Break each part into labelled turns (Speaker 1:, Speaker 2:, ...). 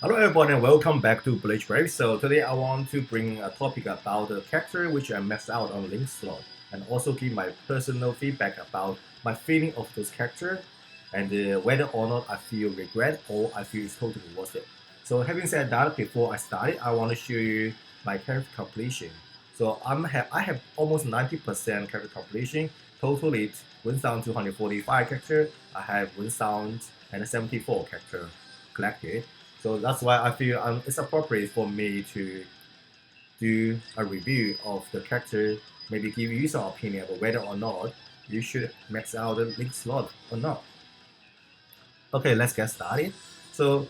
Speaker 1: Hello everyone and welcome back to Bleach. So today I want to bring a topic about the character which I maxed out on Link slot and also give my personal feedback about my feeling of those characters and whether or not I feel regret or I feel it's totally worth it. So having said that, before I start, I want to show you my character completion. So I have almost 90% character completion. Total it 1,245 character. I have 1,074 character collected. So that's why I feel it's appropriate for me to do a review of the character, maybe give you some opinion about whether or not you should max out the link slot or not. Okay, let's get started. So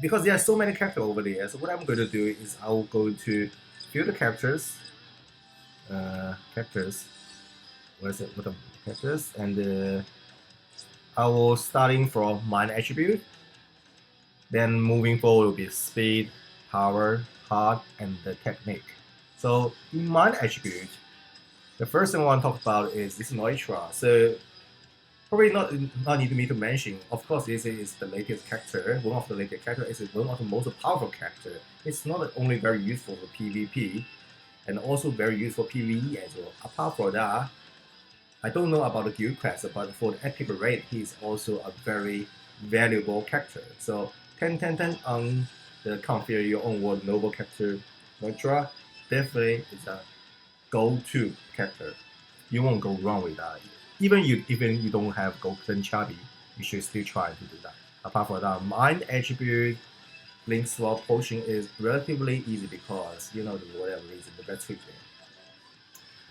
Speaker 1: because there are so many characters over there, so what I'm going to do is I'll go to view the characters, what is it, what the characters, and I will starting from mine attribute. Then moving forward will be speed, power, heart, and the technique. So in mind attribute, the first thing I want to talk about is this Neutra. So probably not need me to mention. Of course, this is the latest character. One of the latest characters is one of the most powerful character. It's not only very useful for PvP, and also very useful for PvE as well. Apart from that, I don't know about the guild class, but for the epic rate, he's also a very valuable character. So 10 on the configure your own world noble character mantra definitely is a go-to character. You won't go wrong with that. Even you don't have golden chubby, you should still try to do that. Apart from that, mind attribute link swap potion is relatively easy because whatever reason the best fit there.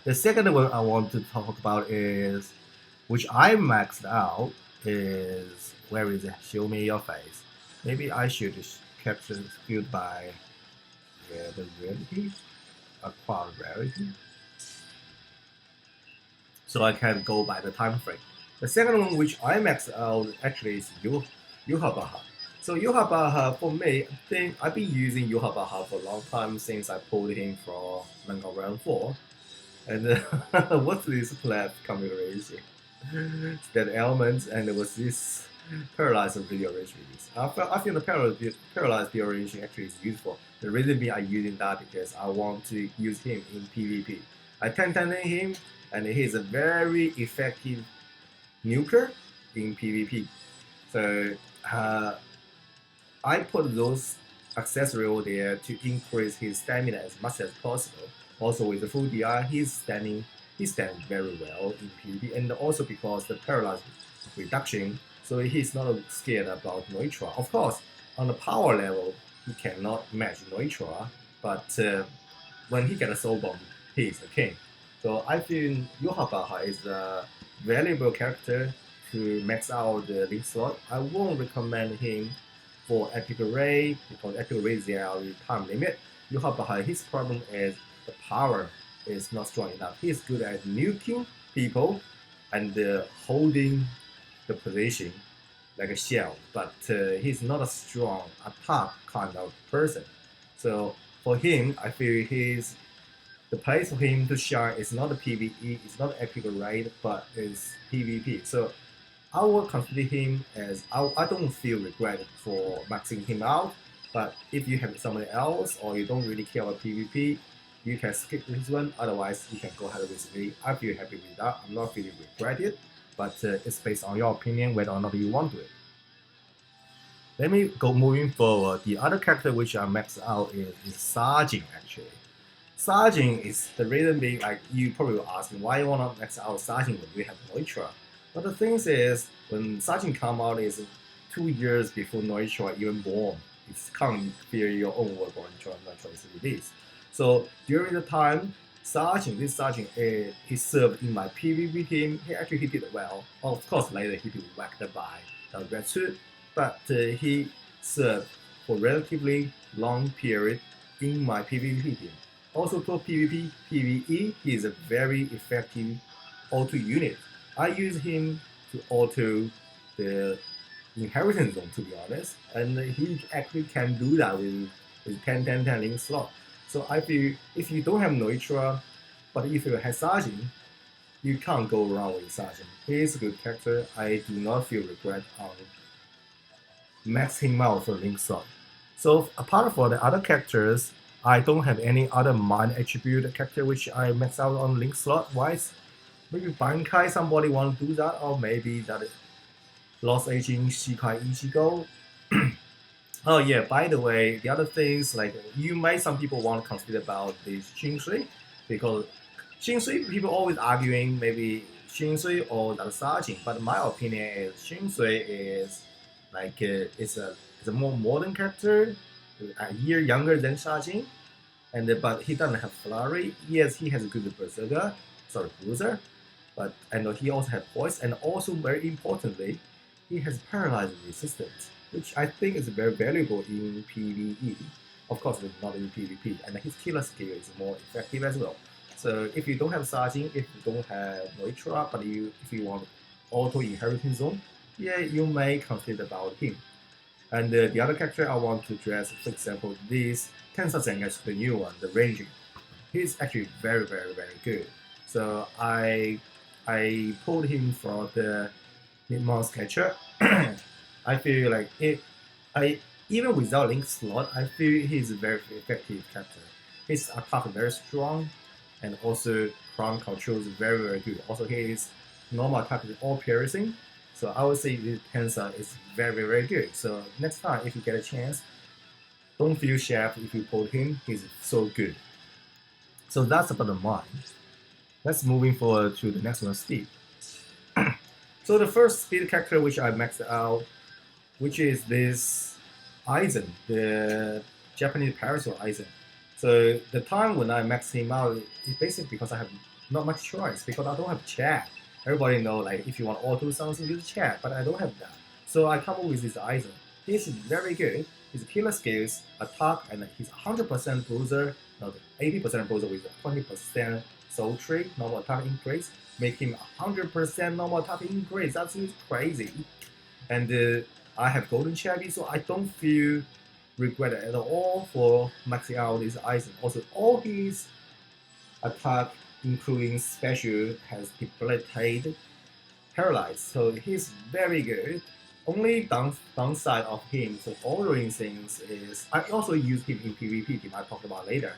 Speaker 1: The second one I want to talk about is, which I maxed out, is where is it? Show me your face. Maybe I should capture skewed by the rarity, acquire rarity, so I can go by the time frame. The second one, which I maxed out, actually is Yuhabaha. So Yuhabaha, for me, I think I've been using Yuhabaha for a long time since I pulled him from Manga Round 4. And what's this flat configuration? That elements and there was this paralyzed rearrangement. I feel the paralyzed rearrangement actually is useful. The reason being I'm using that because I want to use him in PvP. I 10 him and he is a very effective nuker in PvP. So I put those accessories over there to increase his stamina as much as possible. Also with the full DI, he's standing very well in PvP, and also because the paralysis reduction, so he's not scared about Neutra. Of course, on the power level, he cannot match Neutra, but when he gets a soul bomb, he is the king. So I feel Yohabaha is a valuable character to max out the link slot. I won't recommend him for epic array because epic array there are time limit. Yohabaha, his problem is the power is not strong enough. He's good at nuking people and holding the position like a shell, but he's not a strong attack kind of person. So for him, I feel the place for him to shine is not the PvE, it's not epic raid, but it's PvP. So I will consider him as I don't feel regret for maxing him out. But if you have someone else or you don't really care about PvP, you can skip this one. Otherwise, you can go ahead with me. I feel happy with that. I'm not feeling regretted, but it's based on your opinion whether or not you want to it. Let me go moving forward. The other character which I maxed out is Sergeant actually. Sergeant is the reason being like you probably will ask me why you wanna max out Sergeant when we have Neutra. But the thing is when Sergeant come out is 2 years before Neutra even born. It's can't fear your own work on Neutra is released. So during the time, this sergeant, he served in my PvP team. He actually did well. Of course, later he did whacked by the red suit, but he served for relatively long period in my PvP team. Also for PvP, PvE, he is a very effective auto unit. I use him to auto the inheritance zone to be honest, and he actually can do that with 10 link slot. So I feel if you don't have Neutra, but if you have Sergeant, you can't go wrong with Sergeant. He is a good character. I do not feel regret on max him out for link slot. So apart from the other characters, I don't have any other mind attribute character which I max out on link slot wise. Maybe Bankai somebody want to do that, or maybe that Lost Aging Shikai Ichigo. Oh yeah, by the way, the other things like you might some people want to consider about this Shinsui because Shinsui people always arguing maybe Shinsui or the Sajin, but my opinion is Shinsui is like it's a more modern character, a year younger than Sajin, and but he doesn't have flurry. Yes, he has a good berserker, sorry bruiser, but and he also has voice, and also very importantly, he has paralyzing resistance, which I think is very valuable in PvE. Of course, it's not in PvP, and his killer skill is more effective as well. So if you don't have Sajin, if you don't have Noitra, but if you want auto inheritance zone, yeah, you may consider about him. And the other character I want to address, for example, this Tensa Zengatsu, the new one, the Ranger. He's actually very, very, very good. So I pulled him for the mid-month catcher. I feel like I even without link slot, I feel he's a very effective character. His attack is very strong, and also ground control is very, very good. Also, his normal attack is all piercing. So I would say this Tensa is very, very good. So next time, if you get a chance, don't feel chef if you pull him. He's so good. So that's about the mind. Let's moving forward to the next one, speed. So the first speed character which I maxed out, which is this Aizen, the Japanese parasol Aizen. So the time when I maxed him out is basically because I have not much choice because I don't have chat. Everybody know like if you want auto something, use chat, but I don't have that. So I come up with this Aizen. He's very good. His killer skills, attack, and he's 100% bruiser, not 80% bruiser with 20% soul tree, normal attack increase, make him 100% normal attack increase. That's crazy. And I have golden Chevy, so I don't feel regret at all for maxing out this Aizen. Also, all his attack, including special, has debilitated paralyzed. So he's very good. Only downside of him, so ordering things is I also use him in PvP team I talk about later.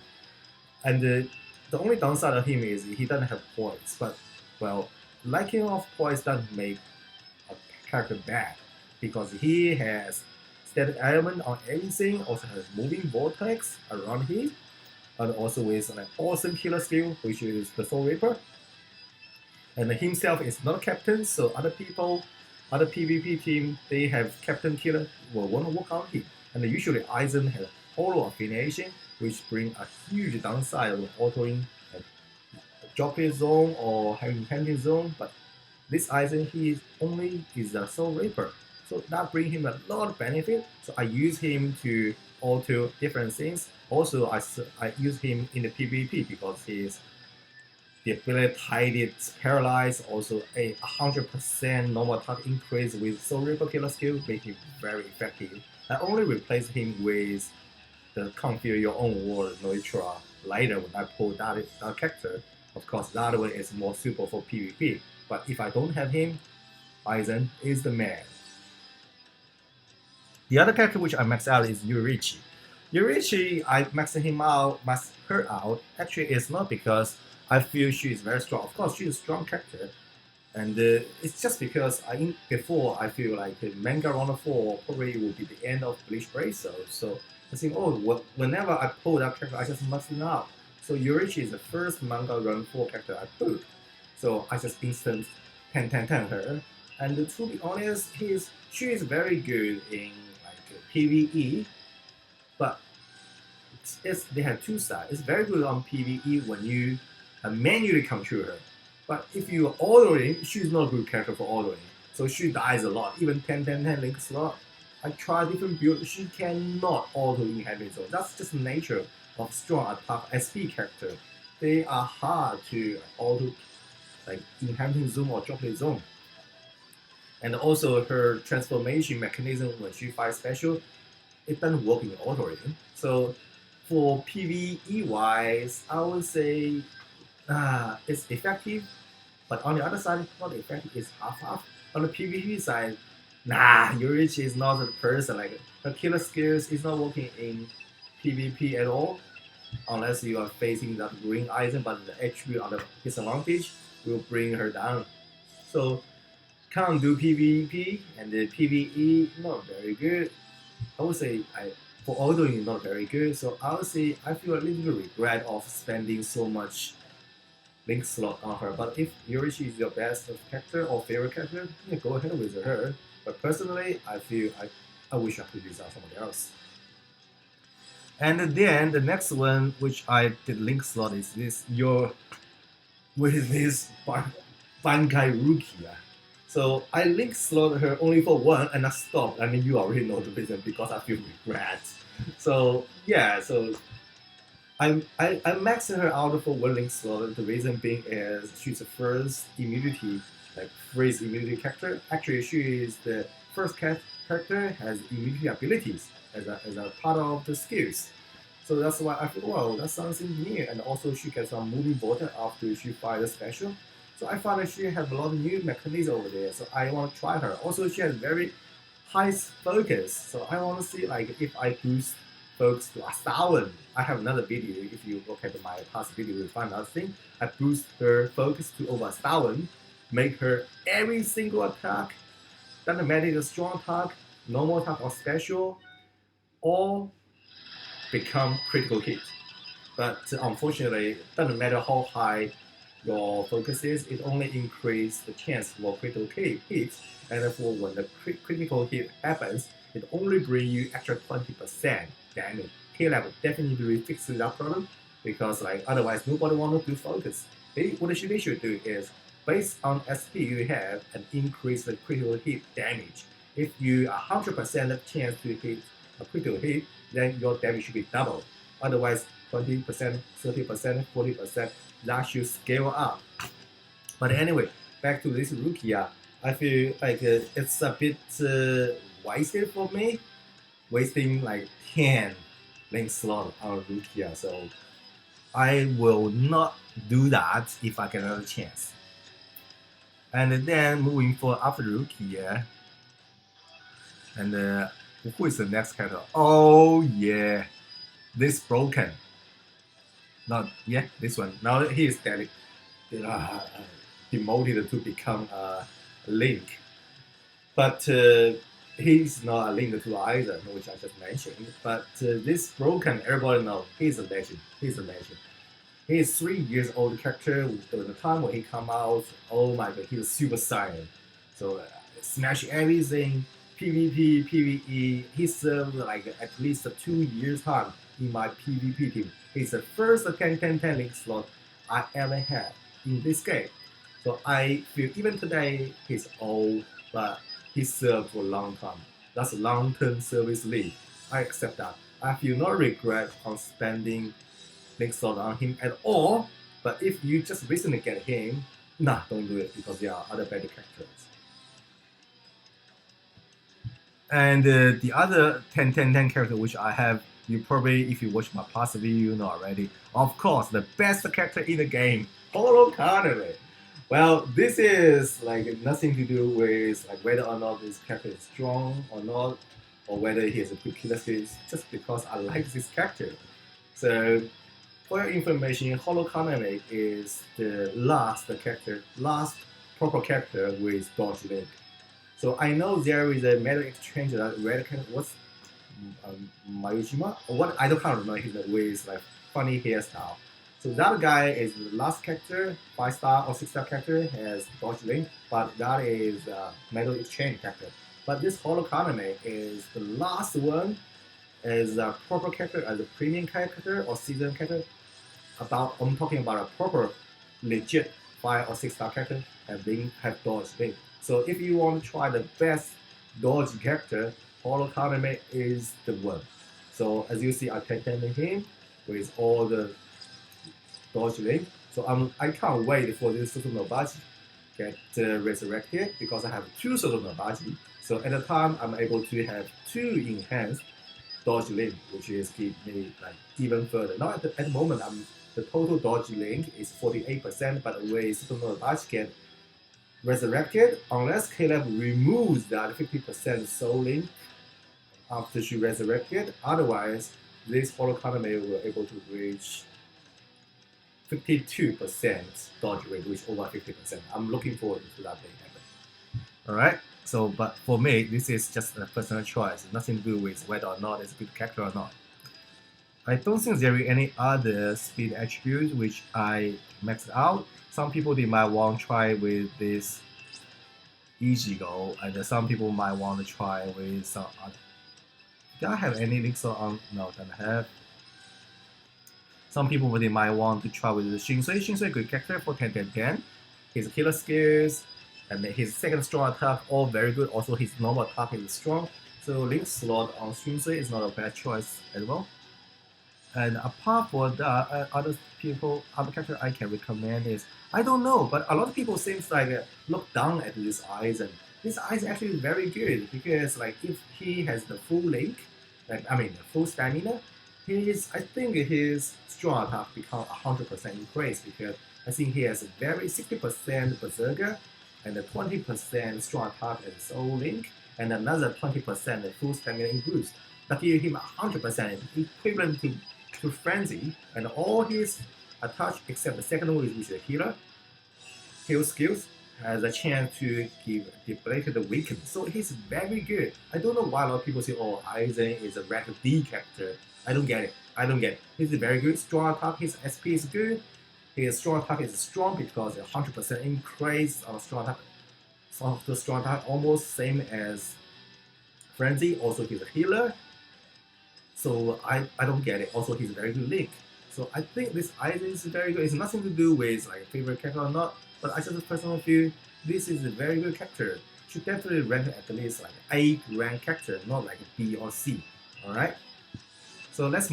Speaker 1: And the only downside of him is he doesn't have points. But well, lacking of points doesn't make a character bad because he has static element on everything, also has moving vortex around him, and also with an awesome killer skill, which is the Soul Reaper. And himself is not a captain, so other people, other PvP team, they have captain killer will want to work on him. And usually Aizen has auto affiliation, which bring a huge downside of autoing a jockey zone or having handling zone. But this Aizen, he only is a Soul Reaper, so that brings him a lot of benefit. So I use him to auto different things. Also, I use him in the PvP because he's debilitated, paralyzed, also a 100% normal attack increase with Soul Reaper killer skill, make him very effective. I only replace him with the Configure Your Own World Noitra later when I pull that character. Of course, that one is more suitable for PvP. But if I don't have him, Aizen is the man. The other character which I maxed out is Yurichi. Yurichi, I maxed her out. Actually, it's not because I feel she is very strong. Of course, she's a strong character, and it's just because before I feel like manga round 4 probably will be the end of Bleach Bracer. So I think, whenever I pull that character, I just maxed it out. So Yurichi is the first manga round 4 character I pulled. So I just instant 10 her. And to be honest, she is very good in like PvE, but they have two sides. It's very good on PvE when you manually control her. But if you are autoing, she's not a good character for autoing. So she dies a lot. Even 10 link slot. I try different builds, she cannot auto inhabit zone. That's just the nature of strong attack SP character. They are hard to auto like inhabiting zone or droplet zone. And also her transformation mechanism when she fights special, it doesn't work in autoing. So for PvE wise, I would say it's effective, but on the other side, not effective. It's half-half. On the PvP side, Nah, Yurichi is not the person. Like her killer skills is not working in PvP at all, unless you are facing that green item, but the HP on the disadvantage will bring her down. So can't do PvP and the PvE not very good. I would say for although not very good. So I would say I feel a little regret of spending so much link slot on her. But if Yorishi is your best character or favorite character, yeah, go ahead with her. But personally, I feel I wish I could use out somebody else. And then the next one, which I did link slot, is this your with this Bankai Rukia. So I link slot her only for one and I stopped. I mean, you already know the reason because I feel regret. So yeah, so I maxed her out for one link slot. The reason being is she's the first immunity, like freeze immunity character. Actually, she is the first character has immunity abilities as a part of the skills. So that's why I feel, wow, that's something new. And also she gets some moving button after she fired a special. So I found that she has a lot of new mechanisms over there. So I want to try her. Also, she has very high focus. So I want to see like if I boost focus to 1,000. I have another video. If you look at my past video, you'll find another thing. I boost her focus to over 1,000, make her every single attack, doesn't matter the strong attack, normal attack or special, all become critical hit. But unfortunately, doesn't matter how high your focus is, it only increases the chance for critical hit. And therefore, when the critical hit happens, it only brings you extra 20% damage. K-Lab definitely fixes that problem because like otherwise nobody want to do focus. What they should do is based on SP you have and increase the critical hit damage. If you 100% chance to hit a critical hit, then your damage should be double. Otherwise, 20%, 30%, 40%, that should scale up. But anyway, back to this Rukia, I feel like it's a bit wasted for me, wasting like 10 link slot on Rukia. So I will not do that if I get another chance. And then moving forward after Rukia, and who is the next character? Oh yeah, this broken. Not yeah, this one. Now he is demoted to become a Link, but he's not a Link to either, which I just mentioned. But this broken, everybody knows he's a legend. He's a legend. He is 3 years old character. During the time when he come out, oh my god, he was super silent. So smash everything. PvP, PvE. He served like at least 2 years time in my PvP team. He's the first 10-10-10 link slot I ever had in this game. So I feel even today he's old, but he served for a long time. That's a long-term service league. I accept that. I feel no regret on spending link slot on him at all. But if you just recently get him, nah, don't do it because there are other better characters. And the other 10-10-10 character which I have, you probably, if you watch my past video, you know already. Of course, the best character in the game, Holo Kaname. Well, this is like nothing to do with like whether or not this character is strong or not, or whether he has a good killer skills, just because I like this character. So, for your information, Holo Kaname is the last proper character with Dodge Link. So I know there is a metal exchange that red character, what's Mayujima? Or what I don't remember his name with like funny hairstyle. So that guy is the last character, 5-star or 6-star character, has Dodge Link, but that is metal exchange character. But this Holo Kaname is the last one as a proper character, as a premium character or season character. I'm talking about a proper, legit 5 or 6-star character have Dodge Link. So if you want to try the best Dodge character, Holo Kaname is the one. So as you see, I taken him with all the Dodge Link. So I can't wait for this Sotonobachi get resurrected because I have 2 Sotonobachi. So at the time, I'm able to have 2 enhanced Dodge Link, which is keep me like even further. Now at the moment, the total Dodge Link is 48%, but with Sotonobachi get resurrected unless Caleb removes that 50% soul link after she resurrected. Otherwise, this holocaust will able to reach 52% dodge rate, which over 50%. I'm looking forward to that day happen. Alright, so but for me, this is just a personal choice. Nothing to do with whether or not it's a good character or not. I don't think there are any other speed attributes which I maxed out. Some people they might want to try with this Ichigo, and some people might want to try with some other. Do I have any links on? No, don't have. Some people they might want to try with Shinsui. Shinsui good character for 10-10-10. His killer skills and his second strong attack all very good. Also his normal attack is strong. So link slot on Shinsui is not a bad choice as well. And apart from that, other character I can recommend is I don't know, but a lot of people seems like look down at this eyes, and this eyes actually very good because like if he has the full link, like I mean the full stamina, I think his strong attack become 100% increase because I think he has a very 60% berserker and a 20% strong attack and soul link and another 20% full stamina boost. That give him 100% equivalent to frenzy, and all his attacks except the second one, which is the heal skills, has a chance to give depleted weaken. So he's very good. I don't know why a lot of people say, oh, Aizen is a rank D character. I don't get it. I don't get it. He's very good. Strong attack, his SP is good. His strong attack is strong because 100% increase on strong attack. So the strong attack almost same as frenzy. Also, he's a healer. So I don't get it. Also, he's a very good link. So I think this Aizen is very good. It's nothing to do with like favorite character or not, but I just personally feel this is a very good character. Should definitely rank at least like A rank character, not like B or C. Alright? So let's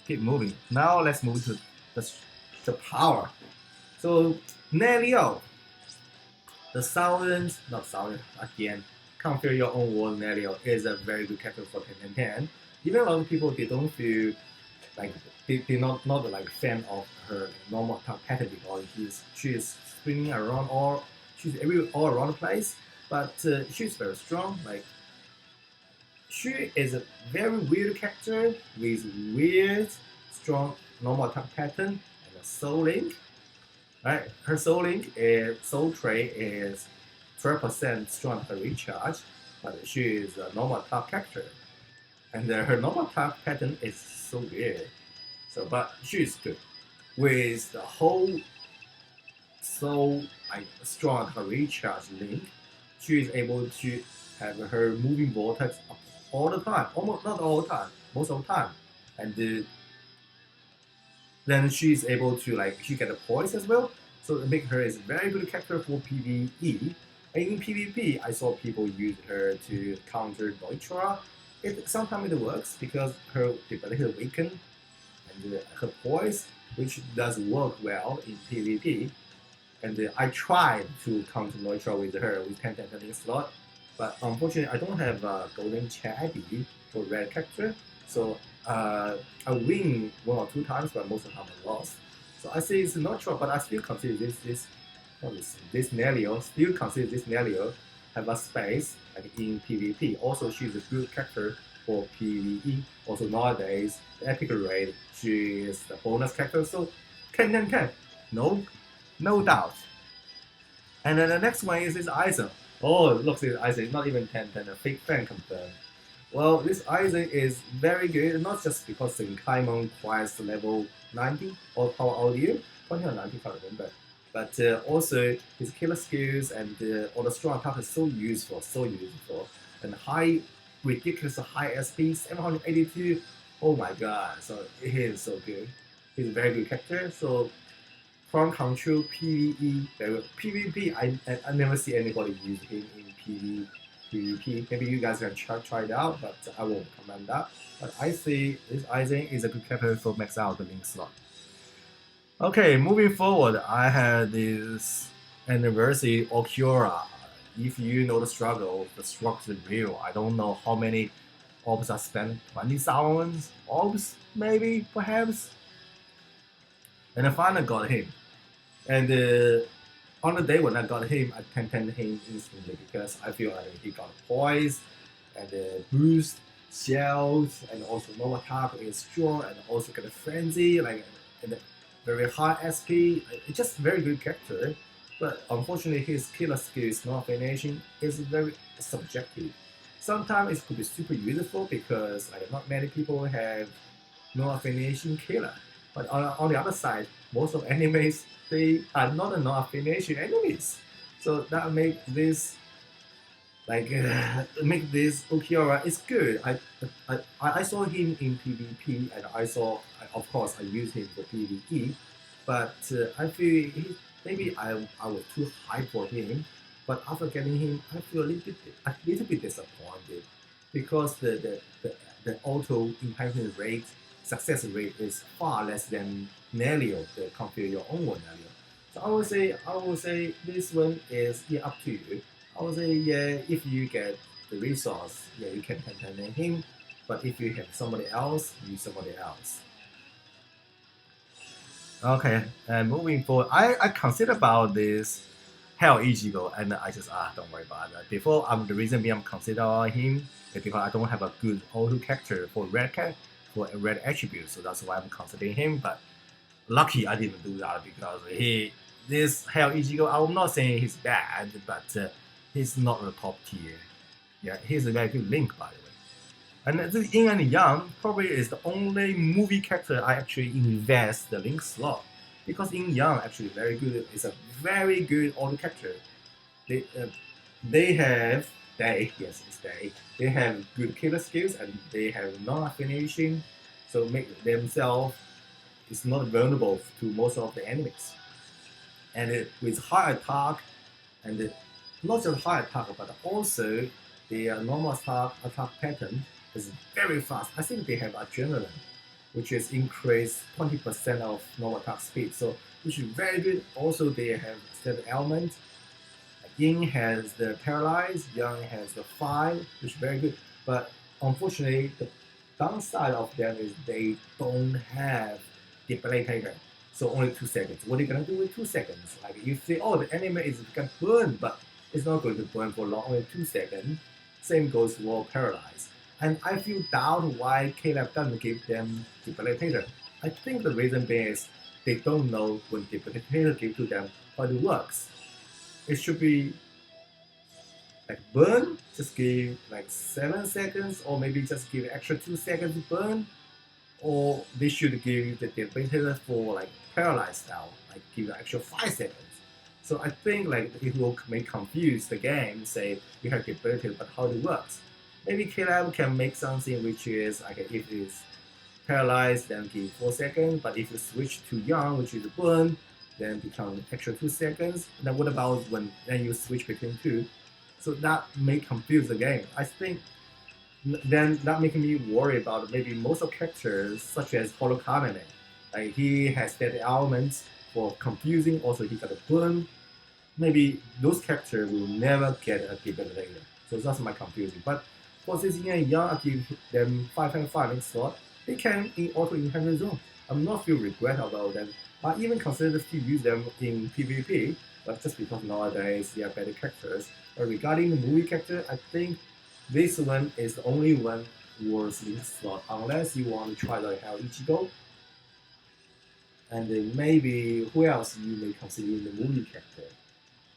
Speaker 1: keep moving. Now let's move to the power. So Nelio, not thousand again. Can't feel your own word. Nelio is a very good character for 10-10-10. Even a lot of people they don't feel like they're not like fan of her normal attack pattern because she's spinning around or she's all around the place, but she's very strong. Like she is a very weird character with weird strong normal attack pattern and a soul link. Right, her soul link is soul trait is 12% strong attack recharge, but she is a normal attack character. And her normal attack pattern is so weird. So, but she's good. With the whole so like strong her recharge link, she is able to have her moving vortex all the time. Almost not all the time, most of the time. And then she's able to like she get a poise as well. So it make her is a very good character for PvE. And in PvP, I saw people use her to counter Neutra. Sometimes it works because her ability to weaken and her poise, which does work well in PvP. And I tried to counter Neutra with her with 10-10 slot, but unfortunately I don't have Golden Chabby for red character, so I win 1 or 2 times, but most of the time I lost. So I say it's Neutra, but I still consider this Nelio, have a space like in PvP. Also, she's a good character for PvE. Also, nowadays, the epic rate, she is the bonus character. So, 10-10-10. No doubt. And then the next one is this Aizen. Oh, look, this Aizen, not even 10-10, a fake fan confirmed. Well, this Aizen is very good, not just because the Kaimon requires level 90 or power audio, 20 or 90, can't remember. But also his killer skills and all the strong attack is so useful, and ridiculous high SP, 782. Oh my god! So he is so good. He's a very good character. So from control PvE, PvP, I never see anybody use him in PvP. Maybe you guys can try it out, but I won't recommend that. But I see this Aizen is a good character for max out the link slot. Okay, moving forward, I had this anniversary Okura. If you know the struggle is real. I don't know how many orbs I spent, 20,000 orbs, maybe, perhaps. And I finally got him. And On the day when I got him, I 10 him instantly because I feel like he got poise and boost, shells, and also no attack is strong and also get a frenzy, like and a very high SP. It's just very good character. But unfortunately, his killer skills, not finishing, is very subjective. Sometimes it could be super useful because like not many people have no affiliation killer. But on the other side, most of enemies they are not a no affiliation enemies. So that make this make this Ukiura is good. I saw him in PvP and I saw of course I used him for PvE, but I feel maybe I was too high for him. But after getting him, I feel a little bit disappointed because the auto implementation rate success rate is far less than Nelio, the configure your own one Nelio. So I would say this one is up to you. I would say yeah, if you get the resource, yeah, you can name him. But if you have somebody else, use somebody else. Okay, and moving forward, I consider about this Hell Ichigo, and I just don't worry about that. Before the reason being I'm consider him is because I don't have a good auto character for for a red attribute, so that's why I'm considering him. But lucky I didn't do that because this Hell Ichigo, I'm not saying he's bad, but he's not a top tier. Yeah, he's a very good link by the way. And this Yin and Yang probably is the only movie character I actually invest the link slot because Yin Yang actually very good. It's a very good auto character. They uh, they have yes it's they have good killer skills and they have non-affiliation, so make themselves is not vulnerable to most of the enemies. And with high attack and not just high attack but also the normal attack pattern is very fast. I think they have adrenaline, which is increased 20% of normal attack speed. So which is very good. Also they have stealth element. Yin has the paralyze, Yang has the fire, which is very good. But unfortunately, the downside of them is they don't have debilitator. So only 2 seconds. What are you gonna do with 2 seconds? Like you say, oh, the enemy is gonna burn, but it's not going to burn for long, only 2 seconds. Same goes for paralyze. And I feel doubt why Caleb doesn't give them debilitator. I think the reason being is they don't know when debilitator give to them how it works. It should be like burn, just give like 7 seconds, or maybe just give extra 2 seconds burn, or they should give the debilitator for like paralyzed style, like give an extra 5 seconds. So I think like it will may confuse the game. Say you have debilitator, but how it works? Maybe KLab can make something which is like if it's paralyzed, then give 4 seconds. But if you switch to Yang, which is burn, then become extra 2 seconds. Then what about when then you switch between two? So that may confuse the game. I think then that making me worry about maybe most of characters such as Holocaust. Like he has that elements for confusing. Also he got a burn. Maybe those characters will never get a debilitator. So that's my confusing. But for this Yang, I give them 5 in slot. They can in auto inherent zone. I'm not feel regret about them. I even consider to use them in PvP, but just because nowadays they are better characters. But regarding the movie character, I think this one is the only one worth in slot, unless you want to try the Hell Ichigo. And then maybe who else you may consider in the movie character?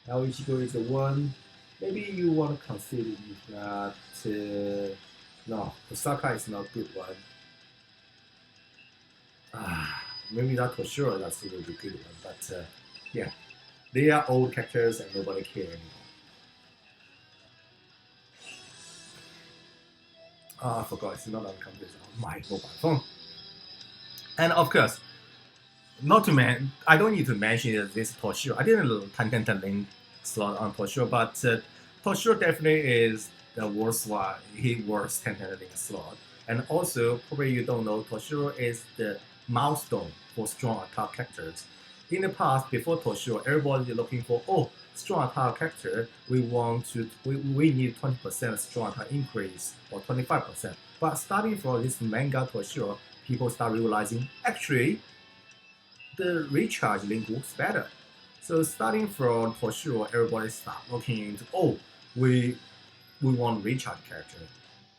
Speaker 1: Hell Ichigo is the one. Maybe you want to consider that. No, Osaka is not a good one. Maybe not for sure that's a really good one, but yeah, they are old characters and nobody cares anymore. I forgot it's not on computer, on my mobile phone. And of course, not to I don't need to mention this Toshiro. I didn't content the link slot on Toshiro, but Toshiro definitely is the worst one. He worst content link slot. And also, probably you don't know, Toshiro is the milestone for strong attack characters. In the past, before Toshiro, everybody looking for strong attack character. We need 20% strong attack increase or 25%. But starting from this manga Toshiro, people start realizing actually the recharge link works better. So starting from for sure, everybody start looking into we we want recharge character.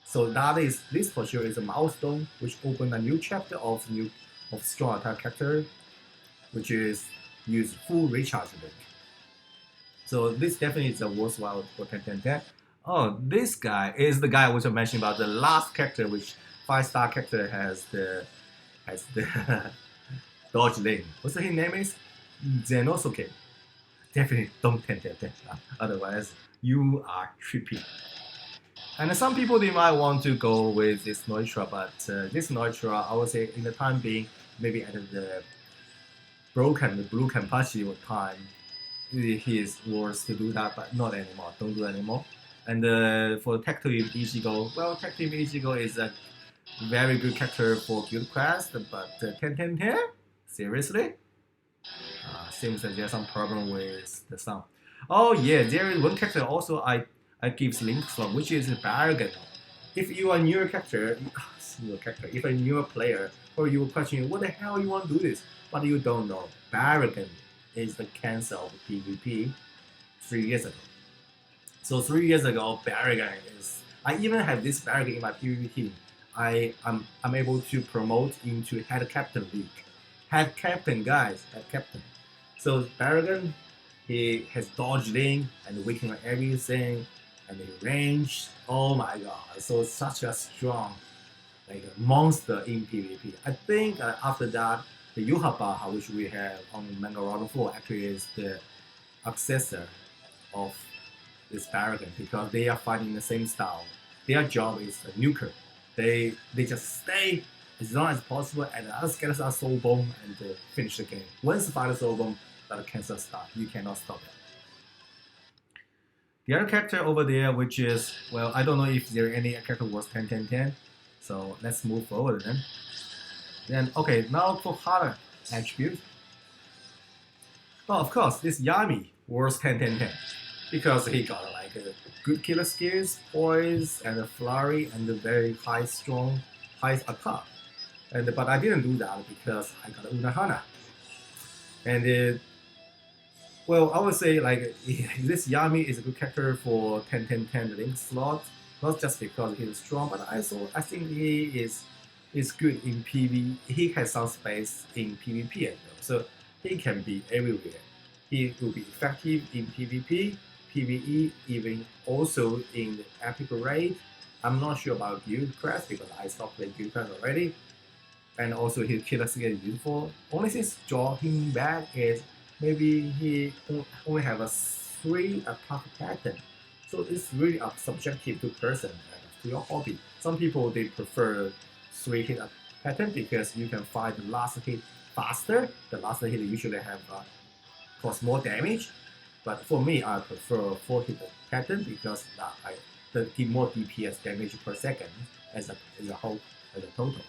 Speaker 1: So that is this for sure is a milestone which opened a new chapter of strong attack character, which is use full recharge link. So this definitely is a worthwhile for 10. Oh, this guy is the guy which I mentioned about the last character, which 5-star character has the dodge lane. What's his name is? Zenosuke. Definitely don't 10. Otherwise, you are trippy. And some people they might want to go with this Neutra, but this Neutra, I would say in the time being, maybe at the the blue Kenpachi time, he is worth to do that, but not anymore. Don't do anymore. And for Tech Team Ichigo, well, Tech Team Ichigo is a very good character for Guild Quest, but 10. Seriously? Seems that there's some problem with the sound. Oh yeah, there is one character also I give link from, which is Bargain. If you are a newer character, if a newer player, or you question what the hell you want to do this, but you don't know, Bargain is the cancer of PvP 3 years ago. So 3 years ago, Barragan is. I even have this Barragan in my PvP team. I'm able to promote into head captain league. Head captain, guys, head captain. So Barragan, he has dodging and weakening on everything, and the range. Oh my god! So such a strong, like a monster in PvP. I think after that, the Yuhabaha, which we have on Manga Round 4, actually is the successor of this Barragan because they are fighting the same style. Their job is a nuker. They just stay as long as possible and let's get us a soul bomb and finish the game. Once you find a soul bomb, that cancel start. You cannot stop it. The other character over there, which is, well, I don't know if there any character was 10. So let's move forward then. Then, okay, now for harder attribute. Well, of course, this Yami was 10. Because he got like a good killer skills, poise, and a flurry, and a very high attack. But I didn't do that because I got Unahana. And well, I would say like this Yami is a good character for 10 link slot, not just because he's strong, but also I think he is good in PV. He has some space in PvP as well, so he can be everywhere. He will be effective in PvP, PvE, even also in the epic raid. I'm not sure about Guild Quest because I stopped playing Guild Quest already. And also his killer skill is useful. Only thing drawing back is maybe he only have a 3 attack pattern. So it's really subjective to person and to your hobby. Some people they prefer 3 hit pattern because you can find the last hit faster. The last hit usually have cause more damage. But for me, I prefer 4 hit pattern because I give more DPS damage per second as a total.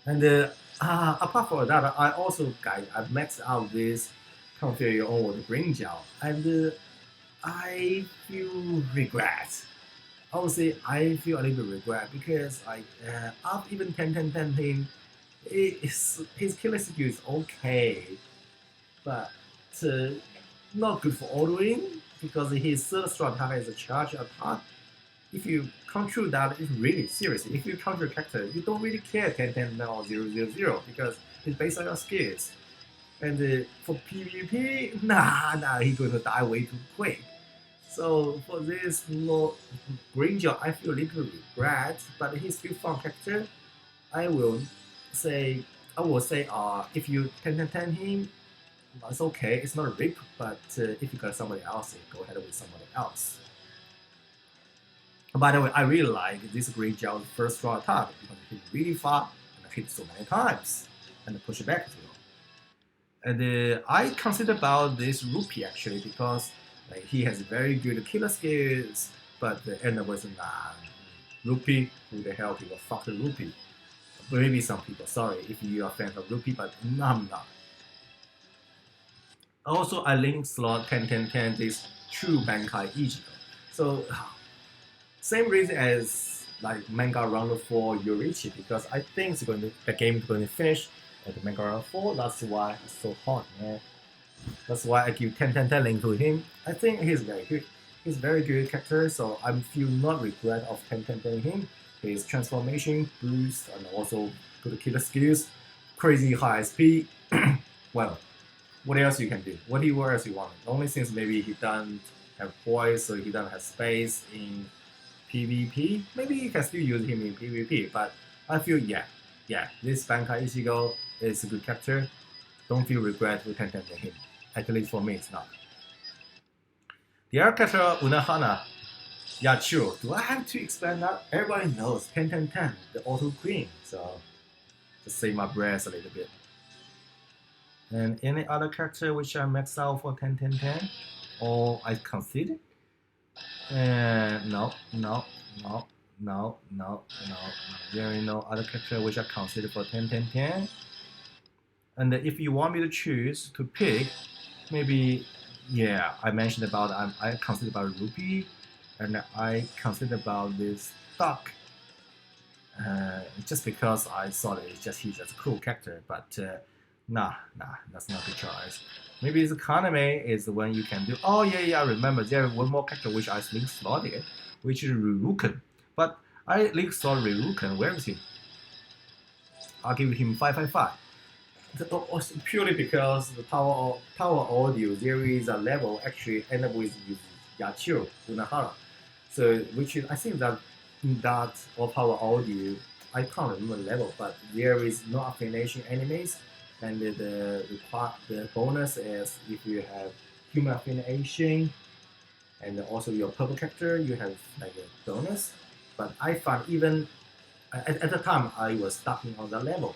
Speaker 1: And apart from that, I also I've maxed out this configure your own with green gel, and I feel regret. I would say I feel a little bit regret because after even 10 him, his killer skill is okay, but not good for ordering because his third strong attack is a charge attack. If you control that, it's really seriously. If you control a character, you don't really care 10 or 0 because it's based on your skills. And for PvP, nah, he's going to die way too quick. So for this green gel, I feel a little regret, but he's still fun character. I will say, if you 10 him, it's okay. It's not a rip, but if you got somebody else, go ahead with somebody else. By the way, I really like this green gel's first strong attack because it hit really far and hit so many times and push it back as well. And I consider about this Rupee actually because like, he has very good killer skills, but the end was Rupee. Who the hell people fuck the Rupee? Maybe some people, sorry if you are a fan of Rupee, but no, I'm not. Also, I link slot 10 this true Bankai Ichigo. So same reason as like Manga Round 4 Yorichi because I think the game is going to finish at the Manga Round 4. That's why it's so hot, man. That's why I give 10 link to him. I think he's very good. He's very good character, so I feel not regret of 10 him. His transformation, boost, and also good killer skills, crazy high SP. Well, what else you can do? What else you want? Only since maybe he doesn't have voice, so he doesn't have space in PvP. Maybe you can still use him in PvP, but I feel this Bankai Ichigo is a good character. Don't feel regret with 10 him. At least for me, it's not. The other character, Unohana, Yachiyo. Do I have to explain that? Everybody knows 10, the auto queen. So just save my breath a little bit. And any other character which I max out for 10, or I consider? No. There is no other character which I consider for 10. And if you want me to choose to pick, maybe I mentioned about I consider about Ruby, and I consider about this Duck. Just because I saw that he's just a cool character, but nah, that's not the choice. Maybe the Kaname is the one you can do. Oh yeah, I remember there is one more character which I link slotted, which is Ryuken. But I link slot Ryuken. Where is he? I'll give him 555. Purely because the power audio, there is a level actually end up with Yachiyo Unohana. So which is I think that in that or power audio, I can't remember the level, but there is no affiliation enemies, and the bonus is if you have human affiliation, and also your purple character, you have like a bonus. But I found even at the time I was starting on that level.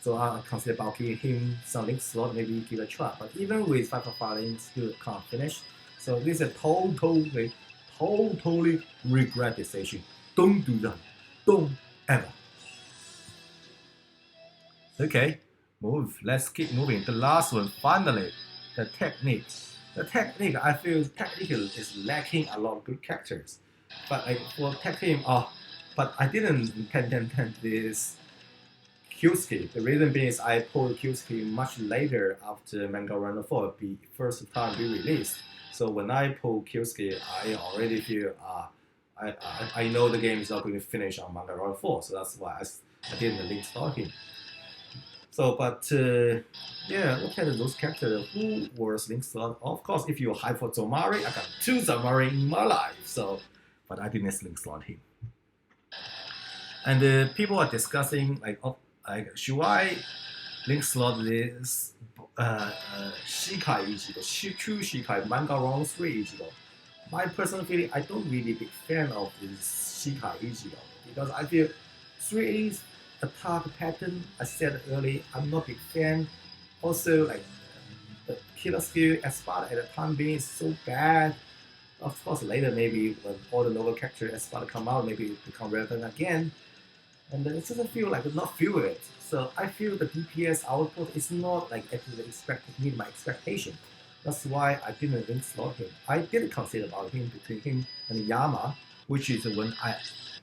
Speaker 1: So I consider about giving him some link slot, maybe give a try. But even with 555 links, still can't finish. So this is a totally regret decision. Don't do that. Don't ever. Okay, move. Let's keep moving. The last one, finally, the technique. The technique, I feel technical is lacking a lot of good characters. But for tech team, but I didn't 10 this Kyusuke. The reason being is I pulled Kyusuke much later after Manga Runner 4 be first time be released. So when I pull Kyusuke, I already feel I know the game is not going to finish on Manga Runner 4, so that's why I didn't link start him. So, but look at those characters who was link slot. Of course, if you're hype for Zomari, I got 2 Zomari in my life. So, but I didn't link slot him. And people are discussing like should I link slot this Shikai Ichigo, true Shikai, Manga Round 3 Ichigo? My personal feeling, I don't really big fan of this Shikai Ichigo because I feel 3's attack pattern, I said earlier, I'm not big fan. Also, like the killer skill Espada at the time being is so bad. Of course, later maybe when all the lower character Espada come out, maybe it become relevant again. And it doesn't feel like it not feel it. So I feel the DPS output is not like actually meet my expectation. That's why I didn't link slot him. I did consider about him between him and Yama, which is when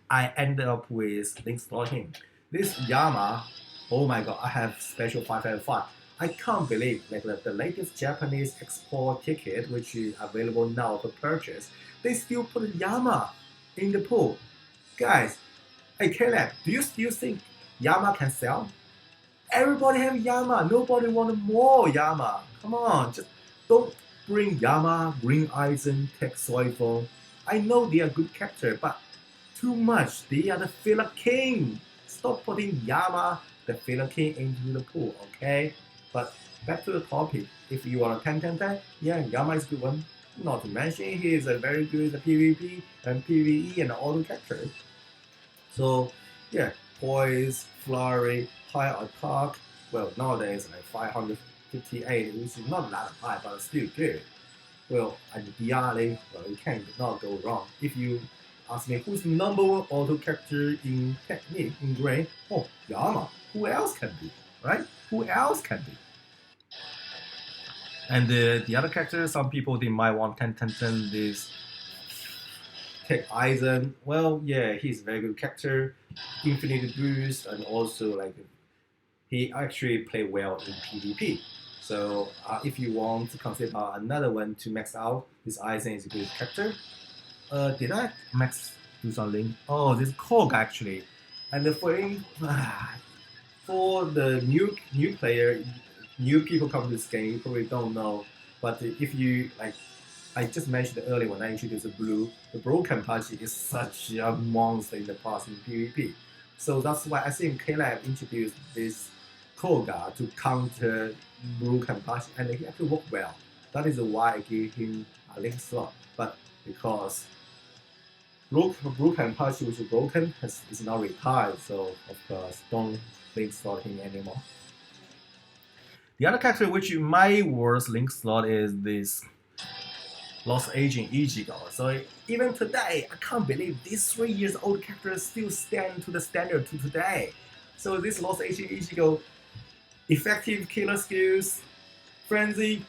Speaker 1: I ended up with link slot him. This Yama, oh my god, I have special 555. I can't believe like the latest Japanese export ticket, which is available now for purchase, they still put Yama in the pool. Guys, hey Caleb, do you still think Yama can sell? Everybody have Yama. Nobody want more Yama. Come on, just don't bring Yama, bring Aizen, take Soifo. I know they are good character, but too much. They are the filler king. Stop putting Yama, the filler king, into the pool, okay? But back to the topic. If you want a 10, yeah, Yama is a good one. Not to mention he is a very good PvP and PvE and auto character. So yeah, poise, flurry, high attack. Well, nowadays like 558, which is not that high, but still good. Well, and Diale, well, you cannot go wrong. If you ask me who's the number one auto character in technique in Grey, oh, Yama. Who else can be, right? Who else can be? And the other characters, some people they might want 10 this. Take Aizen. Well, yeah, he's a very good character, infinite boost, and also like he actually play well in PvP. So if you want to consider another one to max out, this Aizen is a good character. Did I max do something? Oh, this Korg actually. And for him, for the new player, new people come to this game, you probably don't know. But if you like, I just mentioned earlier when I introduced the Blue Kenpachi is such a monster in the past in PvP. So that's why I think K-Lab introduced this Koga to counter Blue Kenpachi, and he actually worked well. That is why I gave him a link slot. But because Blue Kenpachi, which is broken, is now retired, so of course don't link slot him anymore. The other character which might worth link slot is this Lost Agent Ichigo. So even today, I can't believe this 3 years old character still stand to the standard to today. So this Lost Agent Ichigo, effective killer skills, frenzy,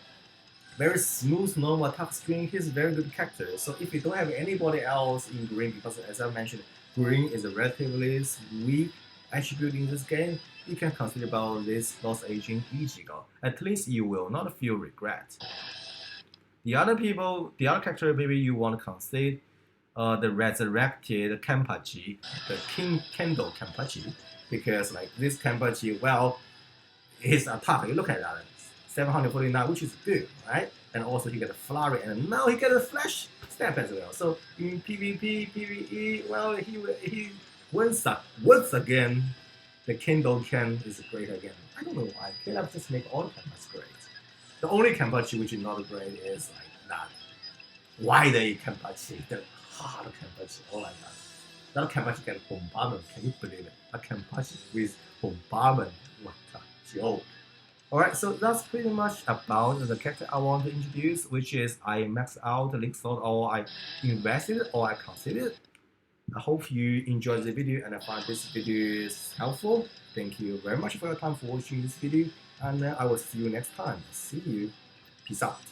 Speaker 1: very smooth normal attack string. He's a very good character. So if you don't have anybody else in green, because as I mentioned, green is a relatively weak attribute in this game, you can consider about this Lost Agent Ichigo. At least you will not feel regret. The other character maybe you want to consider the resurrected Kenpachi, the King Kendo Kenpachi, because like this Kenpachi, well, his attack, you look at that, 749, which is good, right? And also he got a flurry, and now he got a flash step as well. So in PvP, PvE, well, he wins once again. The Kendo Ken is great again. I don't know why. Caleb just make all the Kenpachi great. The only Kenpachi which is not great is like that wide Kenpachi, the hard Kenpachi. Oh my god. That Kenpachi got bombardment. Can you believe it? A Kenpachi with bombardment. What a joke. Alright, so that's pretty much about the character I want to introduce, which is I maxed out the link slot, or I invested, or I considered. I hope you enjoyed the video and I find this video is helpful. Thank you very much for your time for watching this video, and I will see you next time. See you. Peace out.